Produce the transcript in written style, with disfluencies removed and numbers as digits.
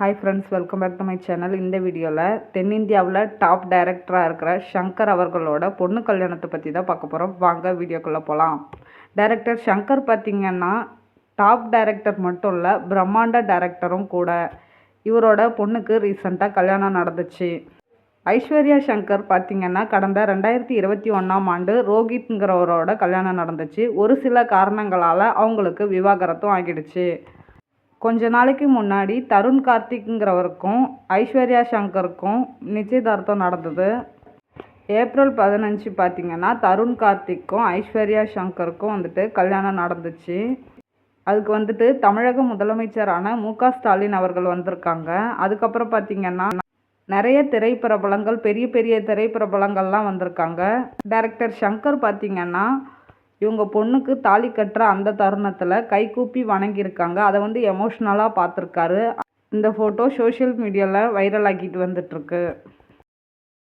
Hi friends, welcome back to my channel. இந்த வீடியோவில் தென்னிந்தியாவில் டாப் டைரக்டராக இருக்கிற ஷங்கர் அவர்களோட பொண்ணு கல்யாணத்தை பற்றி தான் பார்க்க போகிறோம். வாங்க வீடியோக்குள்ளே போகலாம். டைரக்டர் ஷங்கர் பார்த்திங்கன்னா டாப் டைரக்டர் மட்டும் இல்லை, பிரம்மாண்ட டைரக்டரும் கூட. இவரோட பொண்ணுக்கு ரீசெண்டாக கல்யாணம் நடந்துச்சு. ஐஸ்வர்யா ஷங்கர் பார்த்திங்கன்னா கடந்த 2021ஆம் ஆண்டு ரோஹித்ங்கிறவரோட கல்யாணம் நடந்துச்சு. ஒரு சில காரணங்களால் அவங்களுக்கு விவாகரத்தும் ஆகிடுச்சு. கொஞ்ச நாளைக்கு முன்னாடி தருண் கார்த்திக்ங்கிறவருக்கும் ஐஸ்வர்யா ஷங்கருக்கும் நிச்சயதார்த்தம் நடந்தது. ஏப்ரல் 15 பார்த்திங்கன்னா தருண் கார்த்திக்கும் ஐஸ்வர்யா ஷங்கருக்கும் கல்யாணம் நடந்துச்சு. அதுக்கு தமிழக முதலமைச்சரான மு.க. ஸ்டாலின் அவர்கள் வந்திருக்காங்க. அதுக்கப்புறம் பார்த்திங்கன்னா நிறைய திரைப்பிரபலங்கள், பெரிய பெரிய திரைப்பிரபலங்கள்லாம் வந்திருக்காங்க. டைரக்டர் ஷங்கர் பார்த்திங்கன்னா இவங்க பொண்ணுக்கு தாலி கட்டுற அந்த தருணத்தில் கைகூப்பி வணங்கியிருக்காங்க. அதை எமோஷ்னலாக பார்த்துருக்காரு. இந்த ஃபோட்டோ சோஷியல் மீடியாவில் வைரல் ஆக்கிட்டு வந்துட்டுருக்கு.